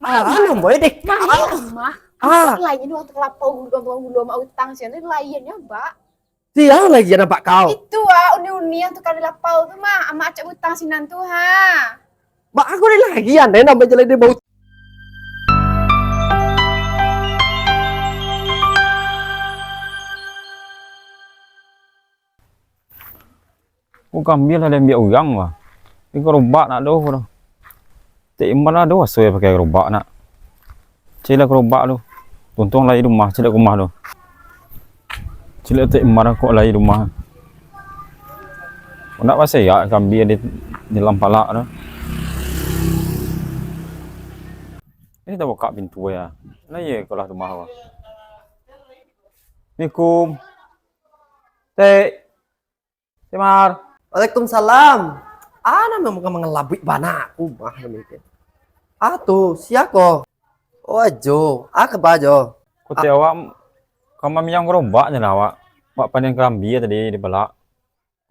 Ano mo deh? Mah. Ah, Lain waktu kelapau gulung utang sih itu lainnya, Mbak. siapa lagi yang nampak kau? Itu uni-uni yang tukar di lapau tuh mah sama acak utang sinan tuh Mak aku ni lagi aneh namanya jalan dia bau. Cô cầm biết là đem biểu găng mà cái gerobak nak doh tu tak mana doh saya pakai gerobak nak cila gerobak tu untung lai rumah cila rumah tu cila tak mana kok lai rumah nak pasal ya kambing di lampalak tu ini tak buka pintu ya lah ye kalau rumah apa Assalamualaikum Semar. Waalaikumsalam. Ana memang mengelabui bana aku mah demikian. Tuh siapa? Oh ajo, ke bajo. Kau awak kamu yang gerobak je lah awak. Awak panen kerambi tadi di pelak.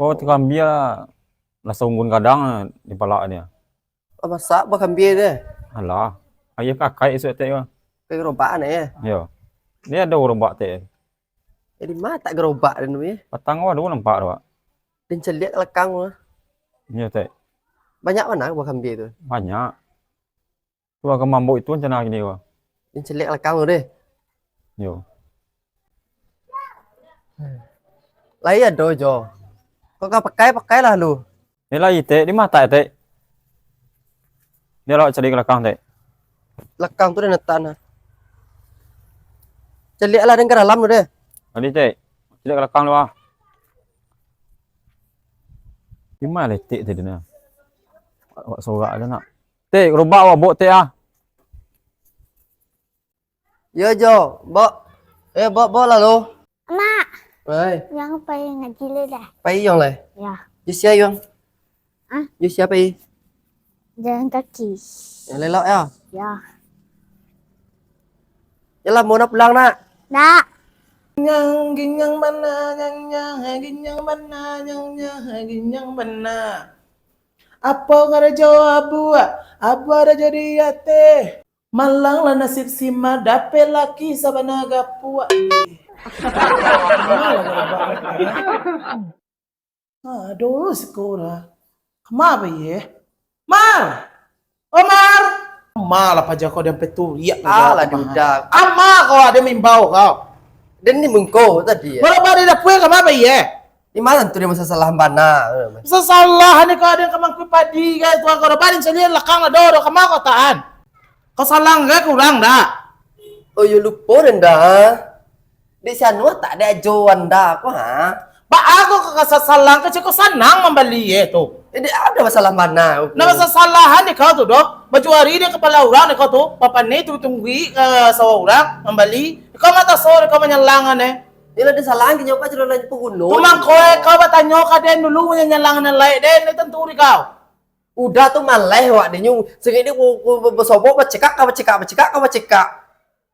Oh kerambi lah sunggun kadang di pelak dia. Masak bahkan biar deh. Alah, ayah kakak isu teh ya. Gerobak aneh. Yo. Dia ada gerobak teh. Jadi mah tak gerobak dan ni. Petang awak dulu nampak awak. Dan celiak lekang mah. Iya teh. Banyak mana bahkan biar tu. Banyak. Tua ke mambo itu macam mana gini wah. Dan celiak lekang tu deh. Yo. Lai ada jo. Kau pakai lah lu. Ni lah teh di mata teh. Dia lawak cari ke belakang teh. Lekang tu dah netan. Celiak lah dan ke dalam tu deh. Tadi teh. Cari ke belakang lu ah. Di mana letik tadi ni? Awak sorak ada nak. Teh, gerobak awak bawa teh ah. Yo jo, bawa lah lu. Mak, Ơi, yang apa yang ngaji le dah? pai yang lai. Ya, Yusia yang. Ah? Yusia pai. jalan kaki. Yang lelok ya. Ya. Yalah mau nak pulang nak. Dak. Ginyang mana ginyang mana apa kerja apa kerja dia teh malang lah nasib sima dapet laki sabanaga puak aduh sekolah kenapa ye Mar Omar malah pajak kau dan petu ya Lah duda. ama kau ada mimbau kau Dan ni mengko tadi. Kalau pada dah puas kenapa ye? Di mana tu dia masa salah bana. Sasalah ni kau ada kemang padi kan tuan kau dapat sendiri lekang lah dodo kemang kau tahan. Kau salah enggak kurang dah. Oh you lupa dah. Di sana tak ada ajuan dah. Apa ha? Pak aku ke sasalah kecil kau senang membeli ye tu. Ini ada masalah mana? Nama sasalahan ni kau tu doh. Baju hari ni kepala orang ni kau tu. Papa ni tu tunggu ke sawa orang membeli. Kau mata sore kau menyalangan Ini ada kesalahan kita apa cerita lain pengundur. Tumang kau bertanya kau den dulu menyalangan lain den tentu kau. Udah tu maleh wak dia nyung. Segini bersobok bercekak kau bercekak.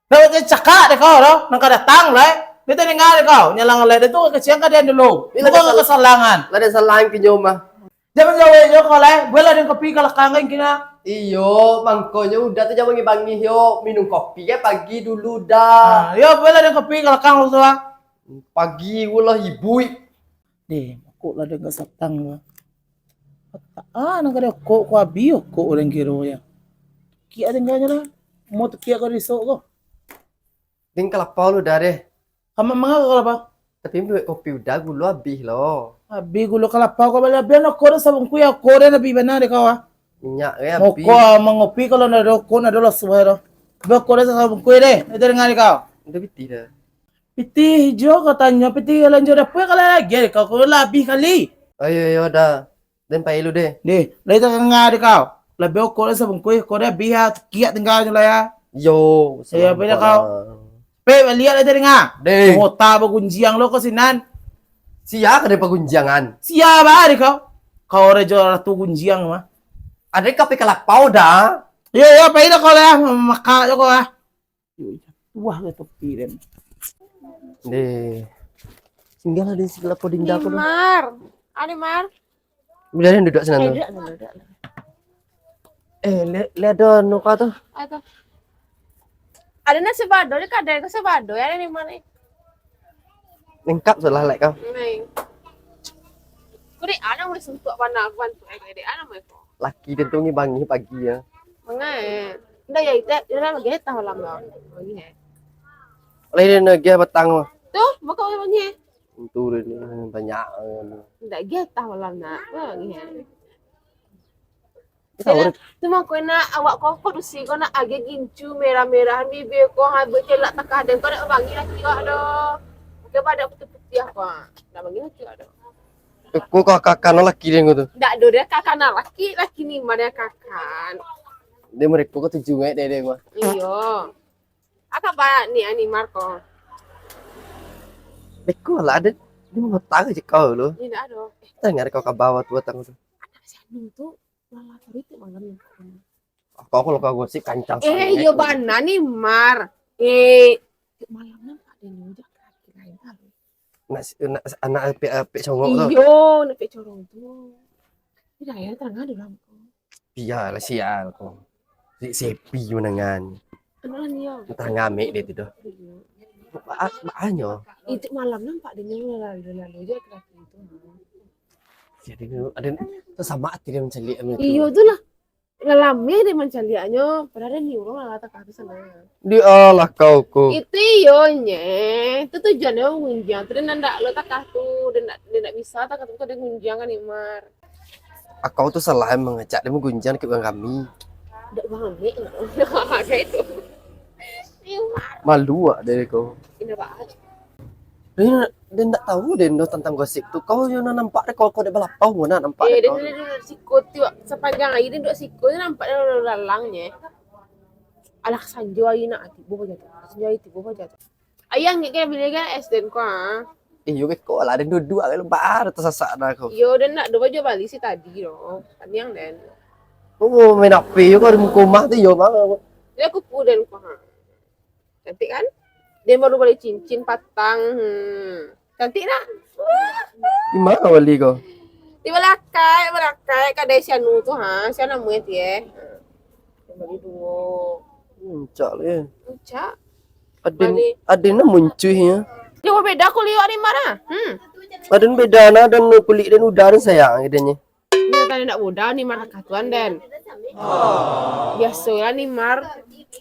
Kalau dia cakap deh kau doh. Nang kau datang lah. Dia tadi nggak kau nyalangan lain itu kesian kau den dulu. Bukan kesalahan. Lah ada kesalahan kita mah. Jangan jauh kau lah. Boleh ada kopi kalau kangen kena. Iyo, mangkonya udah tuh jangan ngibangi yo minum kopi ya pagi dulu dah. Ya boleh ada kopi kalau kangen tu lah. Pagi ulah ibu. Deh, kok lah dengan satang lah. Nang kada kok abi kok orang kiro ya. Kia ada enggaknya lah. Mau tu kia kau risau kau. Ding kelapa lu dah deh. Kamu mangga kalau apa? Tapi ambil kopi udah gulu habis loh. Abi gulo kalapa kau balik biar nak kau sabun kuya kau dah nabi benar deh kau ah. Minyak ya Mau habis. kau mengopi kalau nak kau nak dolos suara. Biar kau dah sabun kuya deh. Itu dengar kau. Udah biti dah. Piti hijau katanya piti lanjut apa kalau lagi kau lebih kali. Ayo dah. Dan pai lu deh. Deh, lain tak dengar kau. Lebih kau dah sabun kuya kau dah biar kiat tinggal je lah ya. Yo, Saya beda kau. Pe lihat ada dengar. Deh. Kota bergunjiang lo kau sinan. Siapa ada pegunjangan? Siapa hari kau? Kau rejo ratu gunjiang mah. Ada kopi kelapa dah. Ya, pe dah kau lah maka jo kau ah. Wah, itu piren. Deh. Tinggal di sebelah podinda aku dah. Mar. Ada Mar. Biarin duduk sana. Duduk. Lihat ada nuka tuh. Atau Ada nasi bado ni kadang nasi bado ya ni mana? Lengkap sudah lek kau. Neng. Kau dek anak boleh sentuh mana aku bantu dek anak mereka. Laki dia tu bangi pagi ya. Mengai. Dah ya itu dia lagi tahu lama. Lagi he. Oleh dia nak dia petang. Tuh, maka orang ni. Tu dia banyak. Dah dia tahu lama. Lagi he. Tahu Cuma kau nak awak kau tu si kau nak agak gincu merah-merah bibir kau habis celak takah dan kau nak bagi lagi kau ada. Kepada putih-putih apa? Dah bagi lagi ada. Aku kakak laki dia tu. Dak ada dia kakak nak laki ni mana kakak. Dia mereka ko tujuh dia mah. Iyo. Akak banyak ni ani Marco. Beko lah ada. Dia mau tahu je kau lo. Ni dak ada. Tengah kau ke bawah tu tang tu. Anak si Anu tu lala itu malam ni. Kau kalau kau gosip kancang. Iyo bana ni Mar. Malam nampak dia ni udah kaki lain kali. Anak apik songok tu. Iyo, nak pek corong tu. Ni dah ya tengah ada dalam kau. Biarlah sial kau. Si sepi menangan. Anak ni ya. Tengah ambil dia tu dah. Makanya. Itu malam nampak dia ni lalu je kaki itu. Jadi ada tu sama hati dia mencari itu. Iyo tu lah. Ngalami dia mencaliannya. Padahal ni orang lah tak ke sana. Dia lah kau ko. Itu iyo nye. Itu tujuannya ngunjang. Terus nanda lo tak tu. Dia nak bisa tak tu dia ngunjang kan Imar. Kau tu salah mengajak dia menggunjang ke bang kami. Dak bang ambil. Kayak itu. Imar. Malu ah dari kau. Ini apa? Dia tak tahu dia tentang gosip tu. Kau yang nampak dia kau dia balapau mana nampak Dia kau. duduk sikut tu sepanjang hari dia duduk sikut nampak dia lalangnya. Alah sanjo hari nak tiba aja. Sanjo hari tiba aja. Ayang ni kan bila kan SD kau ah. Yo ke kau lah dia duduk kalau bar tersasak dah kau. Yo dan nak dua baju balik si tadi loh. Tadi yang dan. Oh main apa yo kau di muka rumah tu yo mana. Dia aku puden kau. Cantik kan? Dia baru balik cincin patang. Cantik tak? Di mana beli kau? Di belakai kadai si Anu tu ha. Si Anu muat ya. Dia beli dua. Cak le. Ucap. Ada nak muncul ya. Dia berbeza kuliah ni mana? Ada beda na dan kulit dan udara sayang katanya. Dia tadi nak muda ni Mar katuan dan. Biasa lah ni Mar.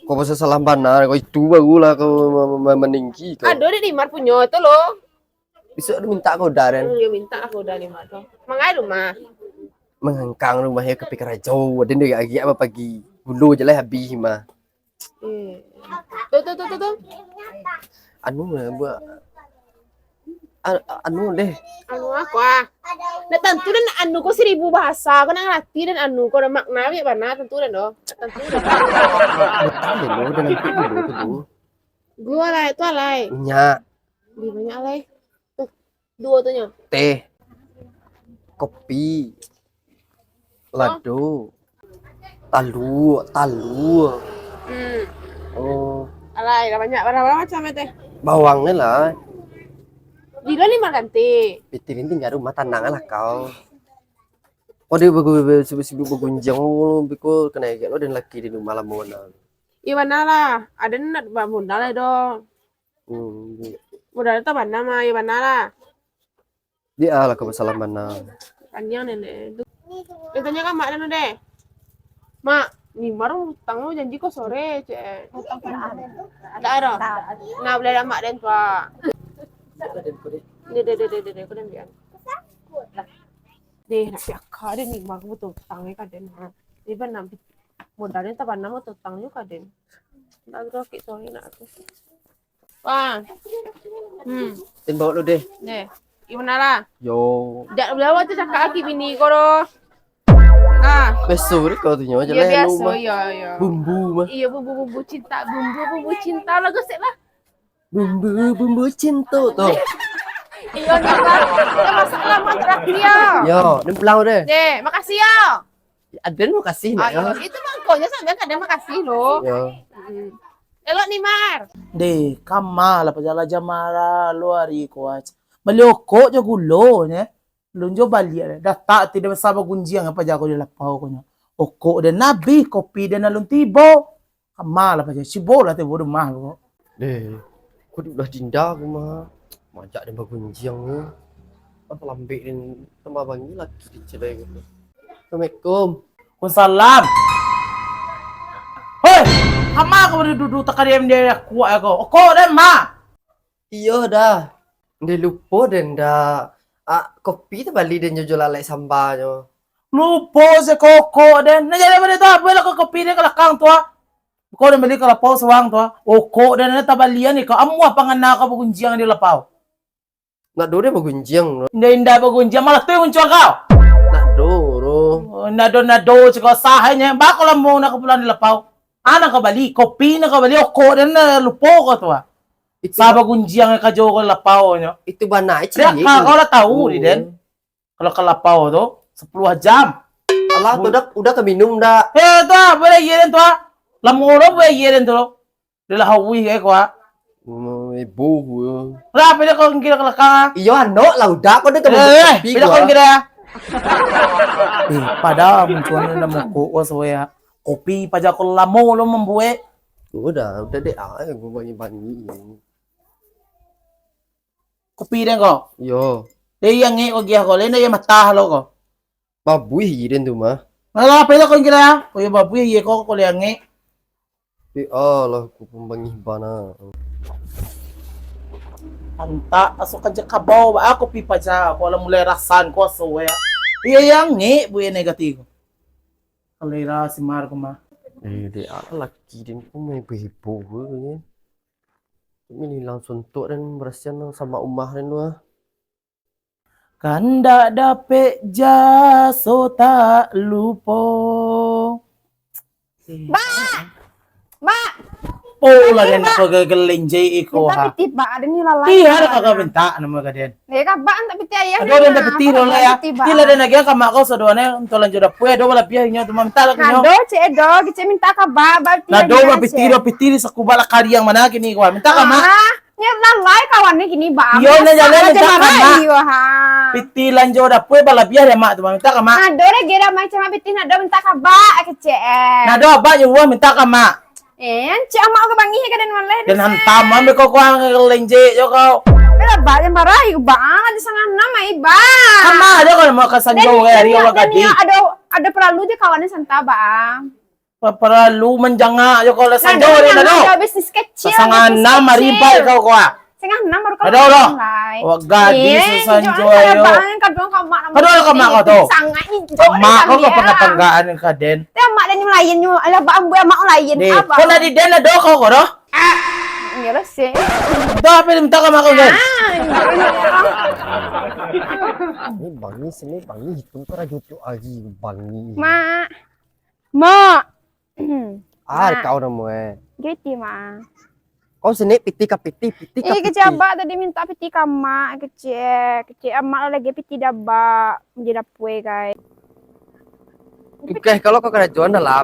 Kau pasal salah mana? Kau itu barulah kau meninggi kau. Ada di Mar punya tu loh. Besok dia minta kau daren. Dia minta aku dah ni Mar tu. Mangai rumah. Menghangkang rumahnya ke pikir jauh. Ada dia lagi apa pagi. Bulu je lah habis mah. Tu. Anu buat. Anu deh. Anu aku ah. Nak tentu dan anu ko 1000 bahasa. Kau nak ngerti dan anu ko ada makna bi mana tentu dan doh. Tentu. Betul deh lo dan nanti dulu tu. Gua lah itu alai. Minyak, Beli banyak alai. Tuh. Dua tu nya. teh, kopi, lado, talu. Oh, Alai dah banyak berapa macam teh. bawangnya lah. Bila ni Mar ganti. Betul ini tinggal rumah tanang lah kau. Oh dia sibuk bergunjang lo, biko kena lo dan laki di rumah lama mana. Iya mana lah. Ada nak modal lah dong. Modal tu mana mah iya mana lah. Dia lah kau salah mana. Panjang nenek. Dia tanya kan mak dan deh. Mak, ni baru hutang lu janji kok sore, cek. Hutang ada ada. Nah, boleh ada mak dan tua. Deh, kau dan biar. Deh, nak piak kau deh ni baru betul hutangnya kaden. Dia benar modalnya tak benar mau hutangnya kaden. Tak ada kek sore nak aku. Wah. Tin bawa lo deh. Deh. Gimana lah? Yo. Jak berapa tu cakap lagi bini kau doh. Nah, Besok kau tu nyawa ya jalan biasa rumah. ya. Bumbu mah. Iya bumbu cinta lah gosip lah. Bumbu cinta tu. Iya jangan. Ya masalah mantrak dia. Yo, ni pulang deh. Deh, makasih ya. Ada mau kasih nak yo. Itu mangkoknya sampai kadang makasih loh. Yo. Elok nih Mar. De, kama la pajala jamara luari kuat. Malioko jo gulo ne. Lunjo balik dah tak tidak bersama gunjiang apa jago dia lapau ko nya. Oko de nabi kopi de nalun tibo. Kamala pa si bola te bodo mah ko. Deh, aku udah dinda aku mah. Majak dia bagunjiang ni. Apa lambek dan tambah bangi lagi di cedai gitu. Assalamualaikum. Kun salam. Hei, kama ko duduk takariam dia kuat aku. Ko dan ma. Iya dah. Dia lupa dan dah. Kopi tu balik dan jual lalai sambanya. Lupo se koko dan na jadi mana tu apa ko kopi dia kelakang tu. Ko dan beli kalau pau sewang tu. Ko dan na tabalian ni ko amu apa ngana ka bugunjiang di lapau. Nak do dia bagunjiang. Indah bugunjiang malah tu yang kau. Nak do. Nado cakap sahanya. Bako lang mo na kapulan nila pao. Ana ka bali, kopi na ka bali, o ko na lupo ko to. Saba gunjiang ka jo ko lapao nyo. Itu bana Kaya kau lah tahu di den. Kalau ka lapao to, 10 jam. Allah tu udah ke minum dah. Eh to, boleh yeren to. Lamuro boleh yeren to. Dila hawi kaya ko. Ibu. Ra, pwede ko kira kalakang. Iya ano lah udah kau dah ke Pwede ko kira. Pada muncul na mo ko soya. Kopi pa ja ko lamo lo membuat. Udah deh gue bangi. Kopi den ko. Yo, Dia yang ngi ko giya ko, lena yang mata lo ko. babuy hirin tu mah. Wala pwede ko kira. Ko yung babuy ye ko ko yang ngi. Allah ku pembangi bana. Anta aso ka ja kabaw ba ako pipa ja ko alam mulai rasan ko soya. Iya yang ngi buya negativo. Kalira si Marco ma. Deh laki din ku main behibu kan. Ini langsung tuk dan berasian sama umah dan lu. Kanda dape jaso tak lupo. Ma, Oh lah den ko gagelenjay iko minta ha. piti ba ada ni lalai. Iya ada kagak minta nama ka den. Ne ka ba anta piti ayah. Aduh den dapat tiro lah ya. Tila den lagi ka mako sa doane untolan joda pue do wala piya nyo tumamta la Nah, kinyo. do ce minta ka ba Na do ma pitiro sa kubala kariyang mana kini ko. Minta ka ma. Nya lalai kawan ni gini ba. Yo na jalan minta ka ma. Iyo ha. Pitilan joda pue bala biya ya ma tumamta ka ma. Nah, do re gera macam piti na do minta ka ba kece. Na do ba yo minta ka ma. Cik amak ke bangi ka den walai. Dan hantam ambe ko kuang gagelenjay yo ko. Pero ba yang barai ba di sangan nama iba. Kama ada kalau mau kasanjo kaya riyo wagadi. Ada perlu dia kawannya santa ba. Para lu menjanga yo kalau sanjo rin na do. Ada bisnis kecil. Pasangan na marimpay ikaw ko. Sengah enam baru Ada lo. Wagadi sa sanjo yo. Kadang kamak Kadang kamak ko to. Sangat hijau. Kama ko kapanggaan ka din. Teh mak dan yang lain nyu, ala ba ambu mak lain Di, apa? ko na di den na do ko do. Ya lah sih. Do apa minta ka mako din. Ini bangi sini bangi hitung tu rajutu lagi bangi. Mak. Mak. Kau nama Gitu mak. Kau sini piti ka piti ka Iya piti. kecil abak tadi minta piti kamak kecil amak lagi piti dabak menjadi dapue guys. Oke, kalau kau kerajuan dah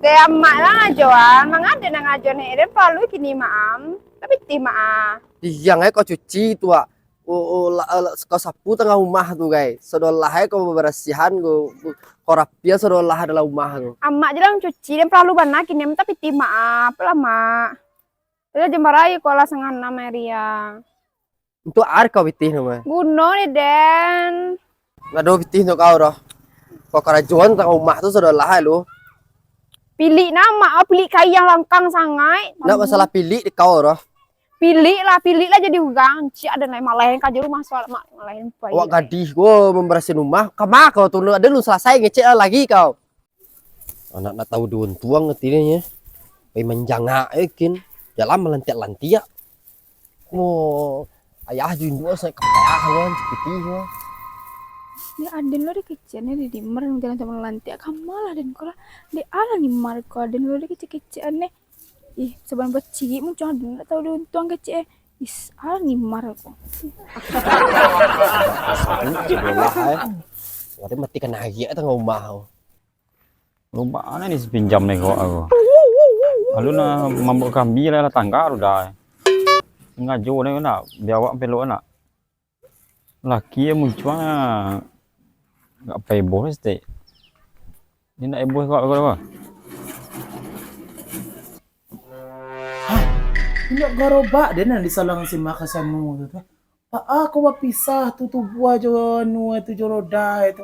Teh amak lah ngajuan, mang ada nang ngajuan ni dia perlu kini maam. Tapi ti mak. Yang kau cuci tu kau sapu tengah rumah tu guys. Sedolah kau berbersihan kau rapia sedolah dalam rumah tu. Amak je lah cuci dia perlu bana kini minta piti maaf lah mak. Dia jemarai kola sangan nama Ria. Untuk air kau piti nama. Buno ni Den. Ngado piti tu kau dah. Kau kerajuan tengah rumah tu sedolah lu. Pilih nama, pilih kayu yang langkang sangat. Nak masalah pilih di kau dah. Pilih lah jadi ugang. Cik ada naik malayan kaji rumah soal mak malayan bayi. Awak gadis gua membersih rumah. Kama kau tu ada lu selesai ngecek lagi kau. Anak nak tahu duun tuang ngetirnya. Pai menjanga kin. Jalan melantik-lantik. Oh, ayah juin dua saya kepayah kan seperti itu. Dia aden lo di kecilnya di dimar jalan sama lantik kamal aden kola di ala ni mar ko aden lo di kecil aneh. Ih, seban beci mun cuma aden tahu di untung kecil. Is ala ni mar ko. Sebelah Ada mati kena aja tengah rumah. Lupa ana ni sepinjam nih kok aku. Lalu na mabuk kambi lah tangga udah. Ngaju nih nak biawak pelok nak. Laki yang muncul nggak pay bos deh. Ini nak ibu kok apa? Tidak garobak dia nanti salang si makasanu tu. Pak aku pisah tu buah jo anu itu jo roda itu.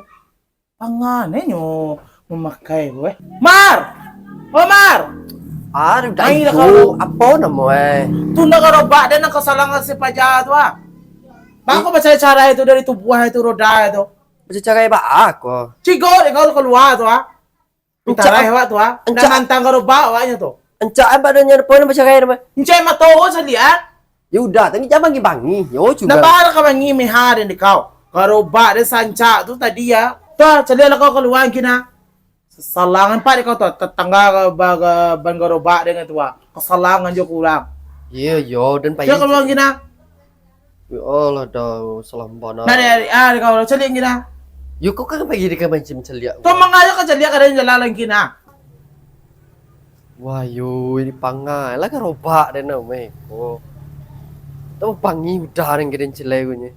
Pangane nyo memakai gue. Mar! Oh Mar! Aduh, dah Ay, itu. nakalo- Apa nama Tu nak garobak dia nak kasalangan si pajak tu ah. Bako ba cara itu dari tu buah itu roda itu? Macam cara ba aku. Cigo dia kalau keluar tu ah. Bitarai awak tu ah. Encak. Dan nantang garobak awaknya tu. Encak badannya depan macam cara nama. Encai matau saya lihat. Ya udah, tadi jangan bangi. Yo juga. Nabar ka mangi mihar di kau. Garobak dia sancak tu tadi ya. Tu cari lah kau keluar kina. Salangan pak dia kau tu tetangga ban garobak dengan tu ah. Kesalangan jo kurang. Ya, yo dan Dia payah. keluar kina. Ya Allah dah salam bana. Nah dia kau cari kina. Yo kau kan pergi dekat macam celia. Tu mangaya ka cari ka jalan kina. Wah yo ini pangai lah kan robak dan nama ko. Tahu pangi udah yang keren celai gue nya.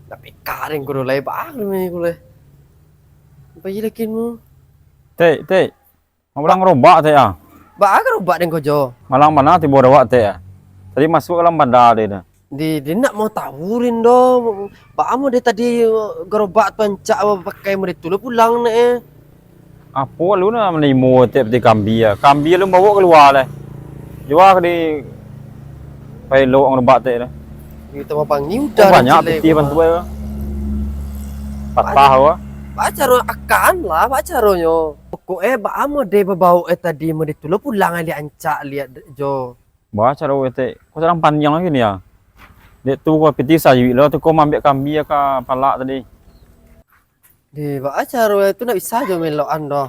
Tapi karen gue lagi bang ni gue leh. Pergi lagi mu. Teh. Mau bilang robak teh ah. Bang kan robak dan kau jo. Malang mana tiba rawat teh ah. Tadi masuk ke dalam bandar dia dah. Dia nak mau tawurin dong. Bang mau dia tadi gerobak pancak pakai mereka tu pulang nak. Apa lu nak menimu teh peti kambia. Kambia lu bawa keluar leh. Jual ke di pelok orang robak teh dah. Kita mau panggil udah. Banyak peti bantu ya. Patah wah. Bacaro akan lah bacaronyo. Pokoknya bang mau dia berbau tadi mereka tu pulang dia ancak lihat jo. Baca ro teh. Kau sedang panjang lagi ni ya. Dek tu kau peti sayu lo tu kau ambil kambia ke palak tadi. Di bacaro itu nak bisa jo melokan doh.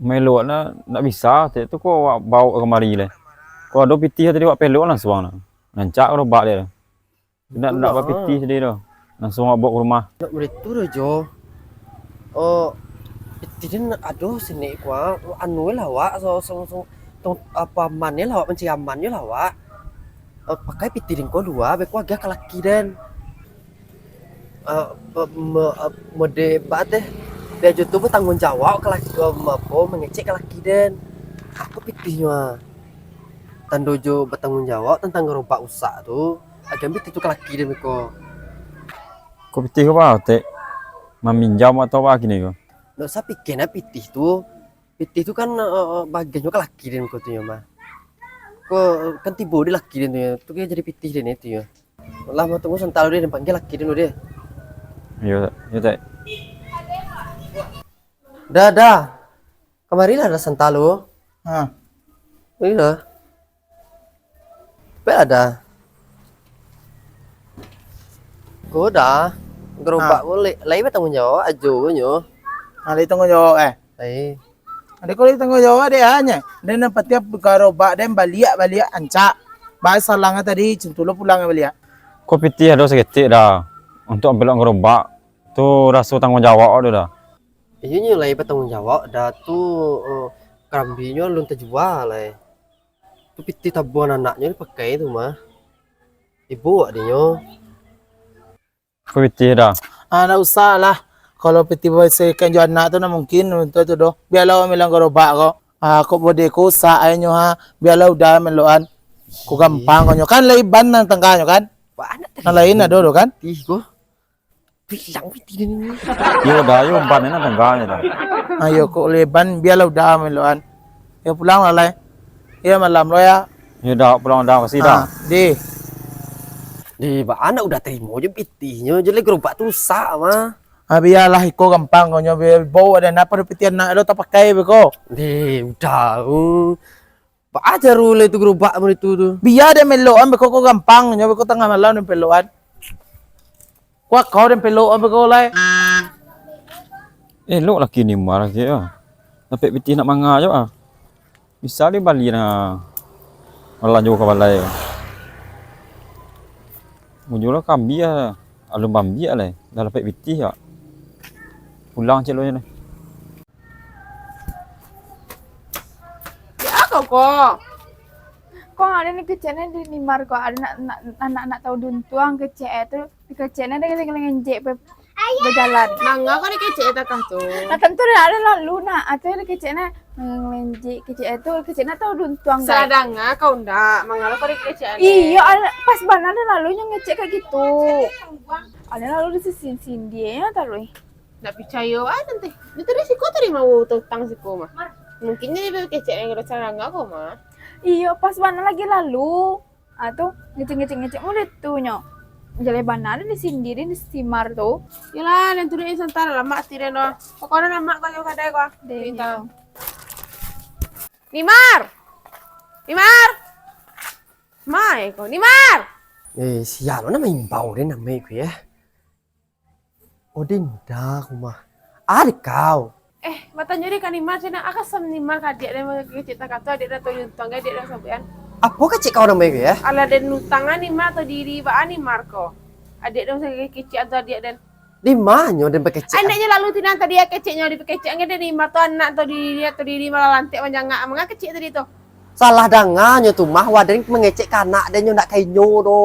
Melok nak bisa teh tu kau bawa kemari leh. Kau ada peti tadi buat pelok langsung lah. Nancak kau bak dia. Nak buat peti tadi tu. Langsung bawa ke rumah. Nak mereka tu jo. Oh, tidak aduh sini kuah anu lah wak so apa mannya lah wak mencari amannya lah wak. Pakai pitirin kau dua, beku agak kelaki dan mode bat biar tu bertanggung jawab kelaki kau mampu mengecek kelaki dan aku pitihnya tandojo bertanggung jawab tentang gerobak usak tu agak itu kelaki dan beku. Kau peti kau apa teh? Meminjam atau apa gini kau? Nggak usah pikirnya pitih tu kan bagiannya ke laki dan kau tu ya mah. Kau kan tiba dia laki dan tu ya, tu kan jadi pitih dan itu ya. Lama tunggu sental dia dan panggil laki dan dia. Ya teh. Dah. Kemarin lah ada sental lu. Ha. Iya. Ada. Kau dah. Gerobak boleh. Lain bertanggung jawab ajo nyo. Ada tanggung jawab Lain. Ada kalau tanggung jawab dia hanya. Dia nampak tiap garobak dan baliak ancak. Bahasa salangan tadi centulo pulang baliak. Kau peti ada seketik dah. Untuk ambil gerobak tu rasa tanggung jawab tu dah. Iya nyo lain bertanggung jawab. Dah tu kerambinya lu terjual lah. Tu piti tabuan anaknya dipakai tu mah. Ibu adanya. Kau peti dah. Nak usah lah. Kalau peti bahasa ikan jual anak tu na mungkin untuk tu doh. Biarlah orang bilang garobak kau. Kau boleh kau saainya ha. Biarlah udah meloan. Kau gampang kau nyo kan laiban nang tengahnya kan. Anak Nang lain ada doh kan. tadi gua. Bilang piti ni. Yo dah yo ban ni tengganya dah. Ayo kau laiban biarlah udah meloan. Ya pulang lah lai. Ya malam lo ya. Yo dah pulang dah kasih dah. Di. Di anak udah terima je pitihnya. Jadi gerobak tu rusak mah. Biarlah iko gampang kau nyo. Biar bau ada napa peti anak lo tak pakai beko. Di udah. Pak aja rule itu gerobak itu tu. Biar dia meloan beko kau gampang nyo beko tengah malam dan peloan. Kuat kau dan peloan beko lai. Elok laki ni marah ke ah. Tapi peti nak mangga je ah. Bisa dia balik na. Malah jauh ke balai. Mujurlah kambia. Alum bambia lah. Dah dapat peti ah. Pulang cik lo ni. Ya kau. Kok ada nih kecilnya di Nimar kok ada anak tahu duntuang kecil itu kecilnya ada dengan jep berjalan. Mangga kok dikecek tak kah tuh. Nah tentu dah ada lalu nak atau ada keceknya ngelenji kecek itu keceknya tahu duntuang guys. Sadanga kau ndak, mangga kok dikecek. Iya, pas ban ada lalunya ngecek kayak gitu. Ada lalu di sisi dia ya taruh. Ndak percaya nanti. Itu risiko tadi mau utang siku mah. Mungkin dia kecek yang udah sadanga kok mah. Iya, pas ban lagi lalu. Atau ngecek mulut tuh nyok. Jalan banana di sendiri di Simar tuh. Yalah, dan tuh dia sebentar lama tire no. Pokoknya nama kau yang kada kau. Iya. Nimar. Mai kau Nimar. sialo na may bau din na may kuya. O din da kuma. Ari kau. Mata nyeri kan Nimar cina akasam Nimar kadia dan mau cerita kata dia atau yuntang dia dan sampean. Apa ka cik kau na may kuya? Ala dan nutangan Nimar atau diri baan Nimar ko. Adik dong saya kecil atau dia dan Di manyo din bakecek. anaknya lalu tinang tadi ya kecilnya di kecilnya dia Nimar tuh anak atau diri malah lantik manjanga mangga kecil tadi tuh. Salah danganyo tu mah waden mengecek kanak dan nyo ndak kainyo do.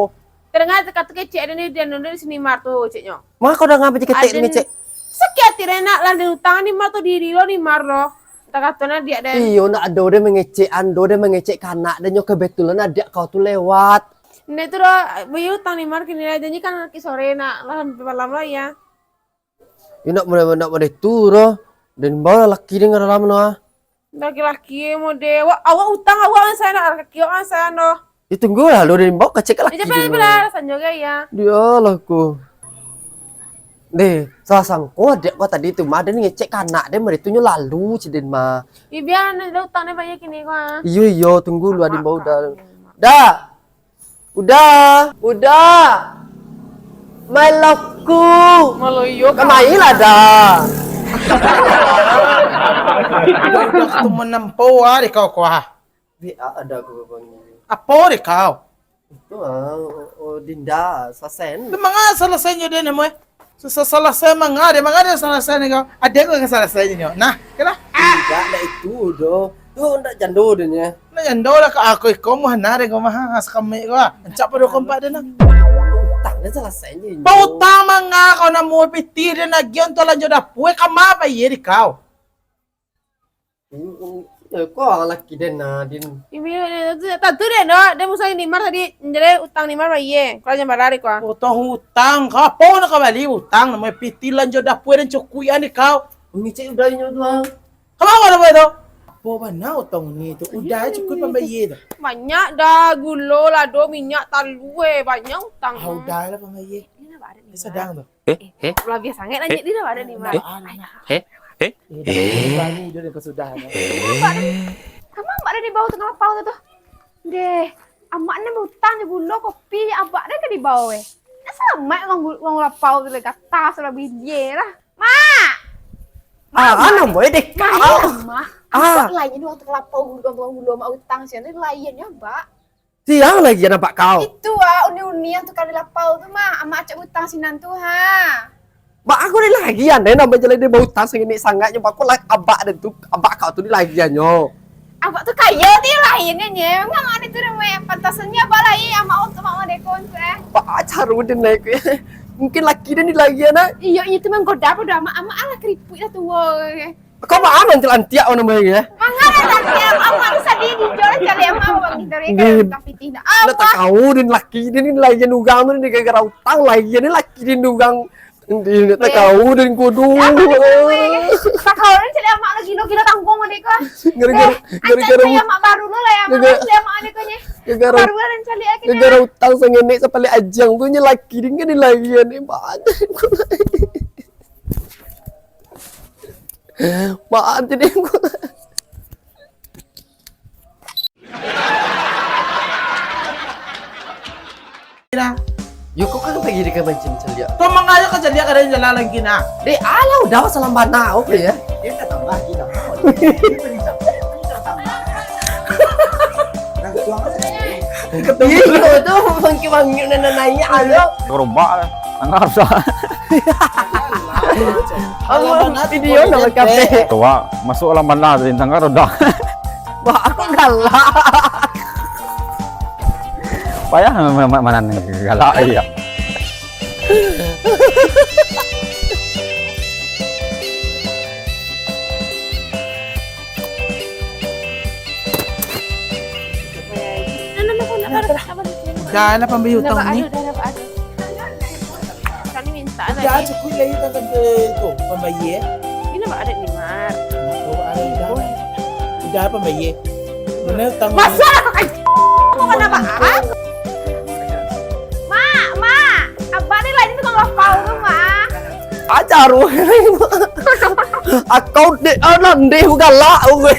Terdengar kata kecil dan dia di sini Nimar tuh ceknya. Maka kau dah ngapa ketek mengecek? Sekian tirena lah dan utangan Nimar tuh diri lo Nimar lo. Takatona dia dan Iyo nak ado dia mengecek ando dia mengecek kanak dan nyo kebetulan ada kau tu lewat. nah itu loh bayu utang Nimar kini aja janji kan nanti sore nak lah malam lah ya. Yo nak mana tu ro. Dan bawa laki dia ngaram no. Laki-laki mau dewa awak utang awak sana laki awak sana. Ditunggu lah lo dan bawa kecek laki. Dia cepet belar sanjoga ya. Dia lah ku. Deh, salah sangko ada kau tadi tu mah dia ngecek kanak dia mereka tunjuk lalu ciden mah. Ya biar nanti utangnya banyak ini kok. Iyo tunggu lu ada bau dah. Udah. My love-ku. Malu yo Kamailah dah. Udah ketemu nampo ari kau kuah. Ada aku bang. Apa ari kau? Itu Dinda sasen. Mga selesainya dia namo. Selesai mangade selesai nih kau. Ada kau yang selesai nih. Nah, kira. Tidak ada itu do. Tuh ndak jando denya. Nah, yang dola ka aku kau mah nare kau mah has kami kau. Encap pada kompak dia nak. Tak ada selesainya. Pau tama nga kau na mo pitir na gion to lan joda puwe ka mapa yeri kau. Kok laki den din. Ini tak tuh deh no. Dia musuh Nimar tadi jadi utang Nimar bayi. Kalau jangan balari kok. Utang hutang kau apa na ka bali utang na mo pitir lan joda puwe dan cukuyan ni kau. Ngecek udah nyo doang. Kamu kau na mo ito? Apa ba na utang ni itu? Udah cukup pambayad. Banyak dah gula lado minyak talue banyak utang. Ah, udah lah pambayad. Ini dah ada Nimar. Sedang tu. Lah biasa nggak nanya dia dah ada Nimar. Ini dia dah sudah. Kamu mbak ada di bawah tengah lapau tuh. Deh, amaknya mau utang di gula kopi abaknya ke di bawah weh. Ya sama ngomong lapau tuh kata selebih dia lah. Anak boy deh kau. Mah, lainnya waktu kelapau gulu sama utang sih itu lainnya mbak Siang lagi nampak kau. itu uni-uni yang tukar di lapau tuh mah sama acak utang sinan tuh Mbak aku ni lagian deh nambah jalan dia bau tas ini sangatnya aku like abak dan tu abak kau tu ni lagiannya. abak tuh kaya tuh lainnya nya nggak ada tuh namanya pantasannya abak lain sama untuk mau dekon tuh Pak caru dia naik. Mungkin laki dia ni lagian ah. iya itu mah goda pada ama ala keriput lah tuh Kau mah aman jalan tiak orang namanya ya. mangga tapi ama sedih dijual cari ama bang gitu utang pitih dah Nak tak kau dan laki dia ni lagian ugang tu ni gara-gara utang lagian ni laki dia ugang. Dia tak kau dan kudu. tak kau ni cari ama lagi lo kira tanggung sama deko Gara-gara Anjay ama baru lo lah ya ama cari ama dekonya gara-gara baru lah cari akhirnya gara-gara utang sengenek sepale ajang tu nya laki dia ni lagian ni banyak. Maaf jadi aku. Yuk kok kan pergi di kebancin celia. Kau mangaya ka jadi kada jalan lagi na. Deh alah udah salam mana oke ya. Dia tak tambah lagi dah. Iya itu mangki-mangki nanya alo. Gerobak lah. Angkat sah. Allah video nama kafe. Tua masuk lah mana dari tangga roda. Wah aku galak. Payah mana nih galak ya. Dah lah pembeli hutang ni. Kami minta Dah tadi. cukup lagi tak kena tu pembayar. Ini apa ada nih Mar? Oh, ada. Dah pembayar. Mana hutang? Masa kok kenapa? Ma, abang ni lain tu kau ngapau tu, Ma. Ajar gue. Account deh, nanti bukan lah gue.